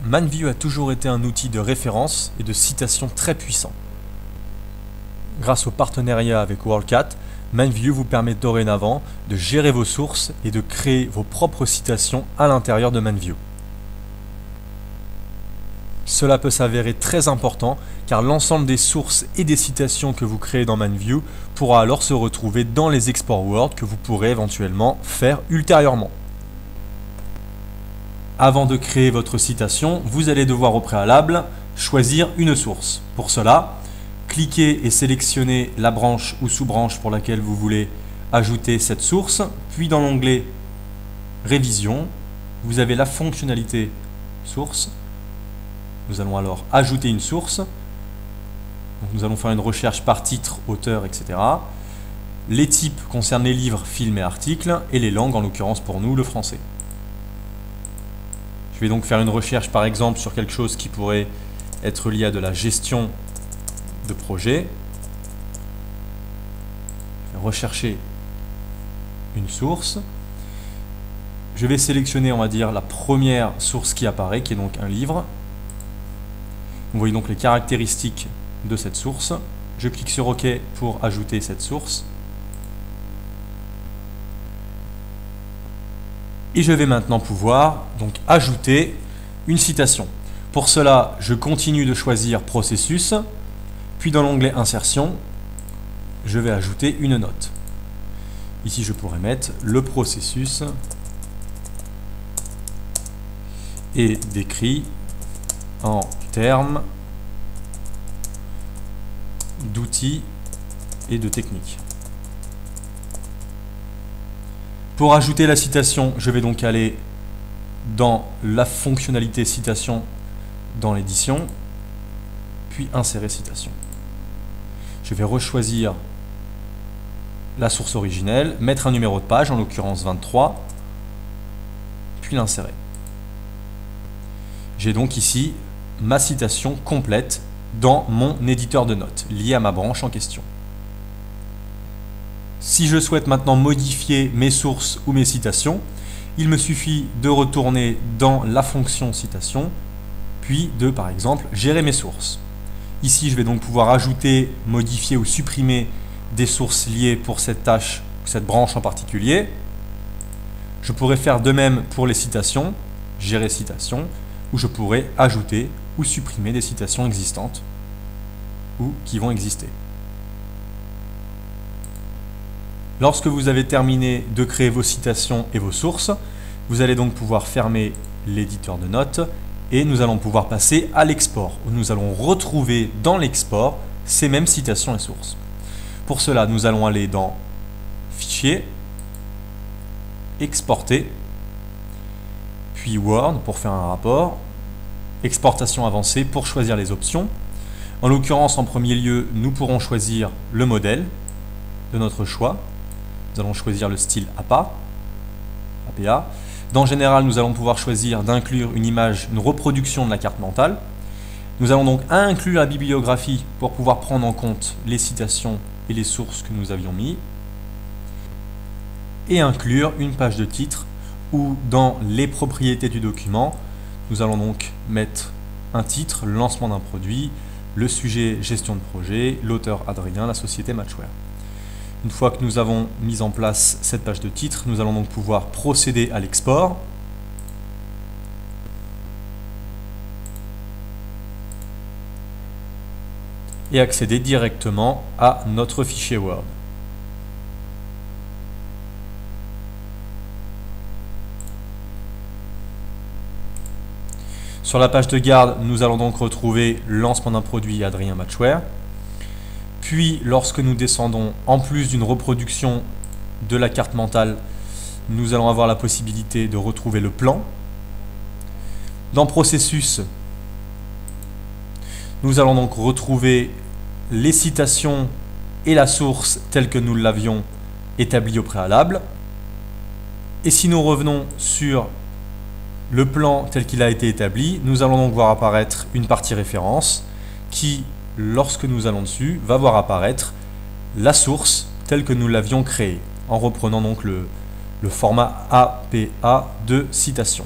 ManView a toujours été un outil de référence et de citation très puissant. Grâce au partenariat avec WorldCat, ManView vous permet dorénavant de gérer vos sources et de créer vos propres citations à l'intérieur de ManView. Cela peut s'avérer très important car l'ensemble des sources et des citations que vous créez dans ManView pourra alors se retrouver dans les exports Word que vous pourrez éventuellement faire ultérieurement. Avant de créer votre citation, vous allez devoir au préalable choisir une source. Pour cela, cliquez et sélectionnez la branche ou sous-branche pour laquelle vous voulez ajouter cette source, puis dans l'onglet Révision, vous avez la fonctionnalité Source. Nous allons alors ajouter une source. Donc nous allons faire une recherche par titre, auteur, etc. Les types concernent les livres, films et articles, et les langues, en l'occurrence pour nous, le français. Je vais donc faire une recherche par exemple sur quelque chose qui pourrait être lié à de la gestion de projet. Je vais rechercher une source. Je vais sélectionner, on va dire, la première source qui apparaît, qui est donc un livre. Vous voyez donc les caractéristiques de cette source. Je clique sur OK pour ajouter cette source. Et je vais maintenant pouvoir donc ajouter une citation. Pour cela, je continue de choisir Processus, puis dans l'onglet Insertion, je vais ajouter une note. Ici, je pourrais mettre le processus est décrit en termes d'outils et de techniques. Pour ajouter la citation, je vais donc aller dans la fonctionnalité citation dans l'édition, puis insérer citation. Je vais rechoisir la source originelle, mettre un numéro de page, en l'occurrence 23, puis l'insérer. J'ai donc ici ma citation complète dans mon éditeur de notes, lié à ma branche en question. Si je souhaite maintenant modifier mes sources ou mes citations, il me suffit de retourner dans la fonction citation, puis de, par exemple, gérer mes sources. Ici, je vais donc pouvoir ajouter, modifier ou supprimer des sources liées pour cette tâche, cette branche en particulier. Je pourrais faire de même pour les citations, gérer citations, où je pourrais ajouter ou supprimer des citations existantes ou qui vont exister. Lorsque vous avez terminé de créer vos citations et vos sources, vous allez donc pouvoir fermer l'éditeur de notes et nous allons pouvoir passer à l'export, où nous allons retrouver dans l'export ces mêmes citations et sources. Pour cela, nous allons aller dans Fichier, Exporter, puis Word pour faire un rapport, Exportation avancée pour choisir les options. En l'occurrence, en premier lieu, nous pourrons choisir le modèle de notre choix. Nous allons choisir le style APA. Dans Général, nous allons pouvoir choisir d'inclure une image, une reproduction de la carte mentale. Nous allons donc inclure la bibliographie pour pouvoir prendre en compte les citations et les sources que nous avions mis. Et inclure une page de titre où dans les propriétés du document, nous allons donc mettre un titre, le lancement d'un produit, le sujet gestion de projet, l'auteur Adrien, la société Matchware. Une fois que nous avons mis en place cette page de titre, nous allons donc pouvoir procéder à l'export. Et accéder directement à notre fichier Word. Sur la page de garde, nous allons donc retrouver le lancement d'un produit Adrien Matchware. Puis, lorsque nous descendons, en plus d'une reproduction de la carte mentale, nous allons avoir la possibilité de retrouver le plan. Dans Processus, nous allons donc retrouver les citations et la source telle que nous l'avions établie au préalable. Et si nous revenons sur le plan tel qu'il a été établi, nous allons donc voir apparaître une partie référence qui, lorsque nous allons dessus, va voir apparaître la source telle que nous l'avions créée, en reprenant donc le format APA de citation.